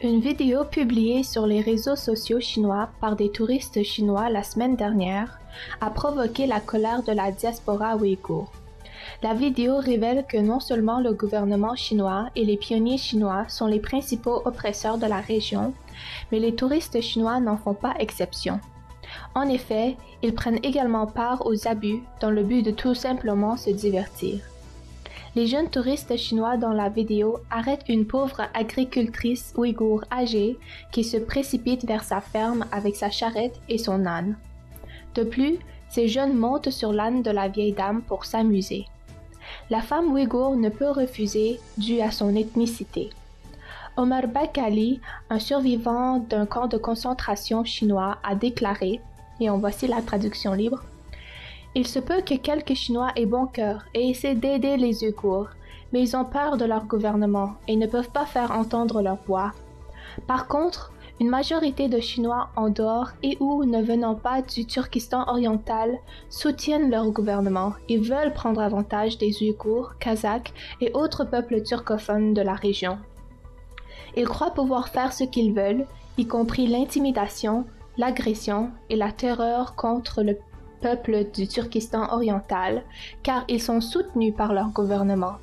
Une vidéo publiée sur les réseaux sociaux chinois par des touristes chinois la semaine dernière a provoqué la colère de la diaspora ouïghour. La vidéo révèle que non seulement le gouvernement chinois et les pionniers chinois sont les principaux oppresseurs de la région, mais les touristes chinois n'en font pas exception. En effet, ils prennent également part aux abus dans le but de tout simplement se divertir. Les jeunes touristes chinois dans la vidéo arrêtent une pauvre agricultrice ouïghour âgée qui se précipite vers sa ferme avec sa charrette et son âne. De plus, ces jeunes montent sur l'âne de la vieille dame pour s'amuser. La femme ouïghour ne peut refuser dû à son ethnicité. Omar Bakali, un survivant d'un camp de concentration chinois, a déclaré, et en voici la traduction libre: il se peut que quelques Chinois aient bon cœur et essaient d'aider les Ouïghours, mais ils ont peur de leur gouvernement et ne peuvent pas faire entendre leur voix. Par contre, une majorité de Chinois en dehors et ou ne venant pas du Turkestan oriental soutiennent leur gouvernement et veulent prendre avantage des Ouïghours, Kazakhs et autres peuples turcophones de la région. Ils croient pouvoir faire ce qu'ils veulent, y compris l'intimidation, l'agression et la terreur contre le peuple du Turkestan oriental, car ils sont soutenus par leur gouvernement.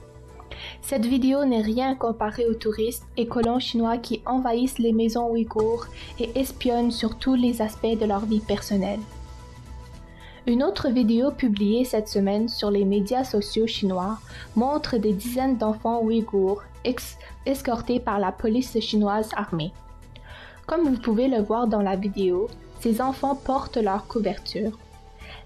Cette vidéo n'est rien comparée aux touristes et colons chinois qui envahissent les maisons ouïghours et espionnent sur tous les aspects de leur vie personnelle. Une autre vidéo publiée cette semaine sur les médias sociaux chinois montre des dizaines d'enfants ouïghours escortés par la police chinoise armée. Comme vous pouvez le voir dans la vidéo, ces enfants portent leur couverture.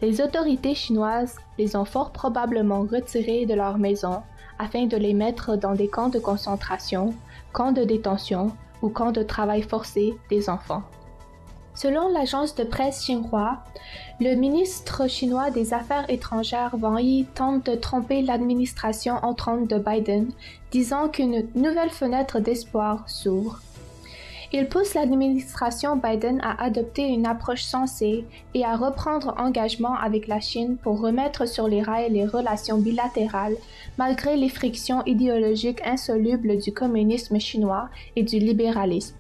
Les autorités chinoises les ont fort probablement retirés de leur maison afin de les mettre dans des camps de concentration, camps de détention ou camps de travail forcé des enfants. Selon l'agence de presse Xinhua, le ministre chinois des Affaires étrangères Wang Yi tente de tromper l'administration entrante de Biden, disant qu'une nouvelle fenêtre d'espoir s'ouvre. Il pousse l'administration Biden à adopter une approche sensée et à reprendre engagement avec la Chine pour remettre sur les rails les relations bilatérales malgré les frictions idéologiques insolubles du communisme chinois et du libéralisme.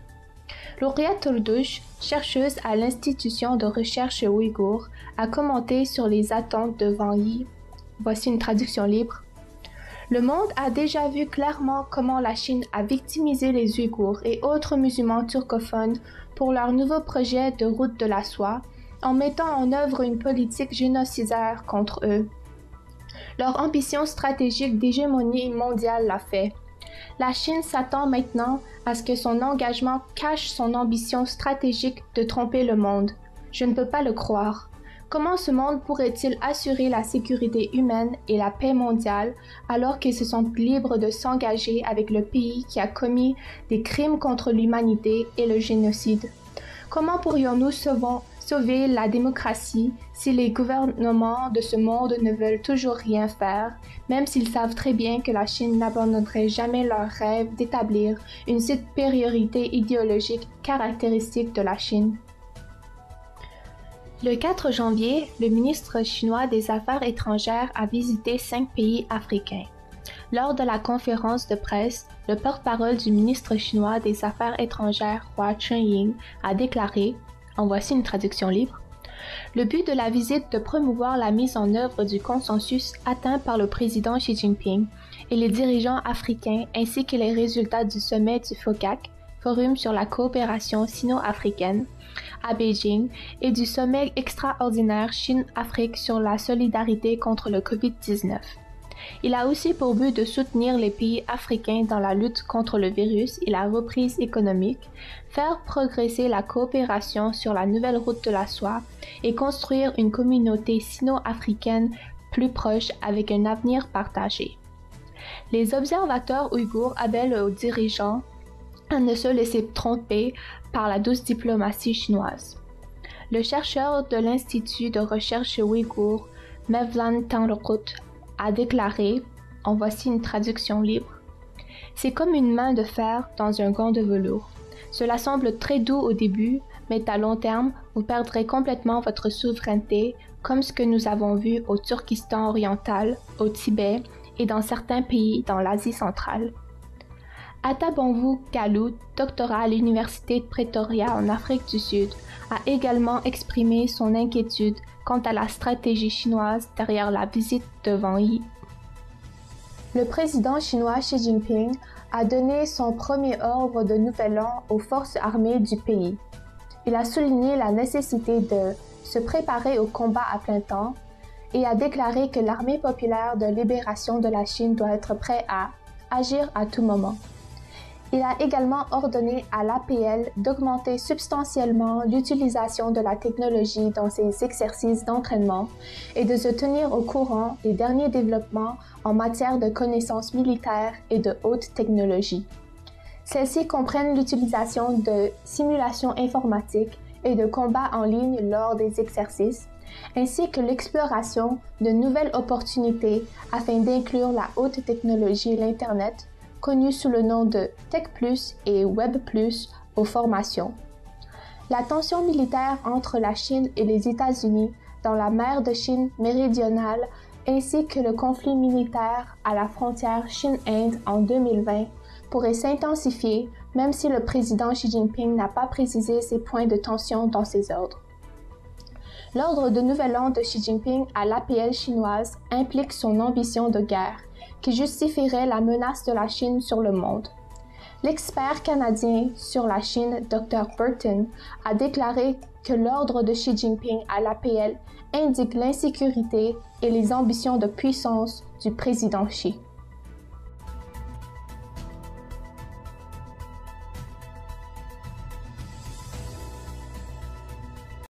Lauria Toldush, chercheuse à l'Institution de recherche ouïghour, a commenté sur les attentes de Wang Yi. Voici une traduction libre. Le monde a déjà vu clairement comment la Chine a victimisé les Ouïghours et autres musulmans turcophones pour leur nouveau projet de route de la soie, en mettant en œuvre une politique génocidaire contre eux. Leur ambition stratégique d'hégémonie mondiale l'a fait. La Chine s'attend maintenant à ce que son engagement cache son ambition stratégique de tromper le monde. Je ne peux pas le croire. Comment ce monde pourrait-il assurer la sécurité humaine et la paix mondiale alors qu'ils se sentent libres de s'engager avec le pays qui a commis des crimes contre l'humanité et le génocide? Comment pourrions-nous sauver la démocratie si les gouvernements de ce monde ne veulent toujours rien faire, même s'ils savent très bien que la Chine n'abandonnerait jamais leur rêve d'établir une supériorité idéologique caractéristique de la Chine? Le 4 janvier, le ministre chinois des Affaires étrangères a visité 5 pays africains. Lors de la conférence de presse, le porte-parole du ministre chinois des Affaires étrangères, Hua Chunying, a déclaré, en voici une traduction libre, le but de la visite de promouvoir la mise en œuvre du consensus atteint par le président Xi Jinping et les dirigeants africains ainsi que les résultats du sommet du FOCAC, Forum sur la coopération sino-africaine, à Beijing et du sommet extraordinaire Chine-Afrique sur la solidarité contre le COVID-19. Il a aussi pour but de soutenir les pays africains dans la lutte contre le virus et la reprise économique, faire progresser la coopération sur la nouvelle route de la soie et construire une communauté sino-africaine plus proche avec un avenir partagé. Les observateurs ouïghours appellent aux dirigeants à ne se laisser tromper par la douce diplomatie chinoise. Le chercheur de l'Institut de recherche ouïghour, Mevlan Tanrokut, a déclaré, en voici une traduction libre, « C'est comme une main de fer dans un gant de velours. Cela semble très doux au début, mais à long terme, vous perdrez complètement votre souveraineté, comme ce que nous avons vu au Turkestan oriental, au Tibet et dans certains pays dans l'Asie centrale. » Atabonvu Galut, doctorat à l'Université de Pretoria en Afrique du Sud, a également exprimé son inquiétude quant à la stratégie chinoise derrière la visite de Wang Yi. Le président chinois Xi Jinping a donné son premier ordre de nouvel an aux forces armées du pays. Il a souligné la nécessité de se préparer au combat à plein temps et a déclaré que l'armée populaire de libération de la Chine doit être prête à agir à tout moment. Il a également ordonné à l'APL d'augmenter substantiellement l'utilisation de la technologie dans ses exercices d'entraînement et de se tenir au courant des derniers développements en matière de connaissances militaires et de haute technologie. Celles-ci comprennent l'utilisation de simulations informatiques et de combats en ligne lors des exercices, ainsi que l'exploration de nouvelles opportunités afin d'inclure la haute technologie et l'Internet, connu sous le nom de Tech Plus et Web Plus aux formations. La tension militaire entre la Chine et les États-Unis dans la mer de Chine méridionale ainsi que le conflit militaire à la frontière Chine-Inde en 2020 pourrait s'intensifier même si le président Xi Jinping n'a pas précisé ces points de tension dans ses ordres. L'ordre de nouvel an de Xi Jinping à l'APL chinoise implique son ambition de guerre, qui justifierait la menace de la Chine sur le monde. L'expert canadien sur la Chine, Dr. Burton, a déclaré que l'ordre de Xi Jinping à l'APL indique l'insécurité et les ambitions de puissance du président Xi.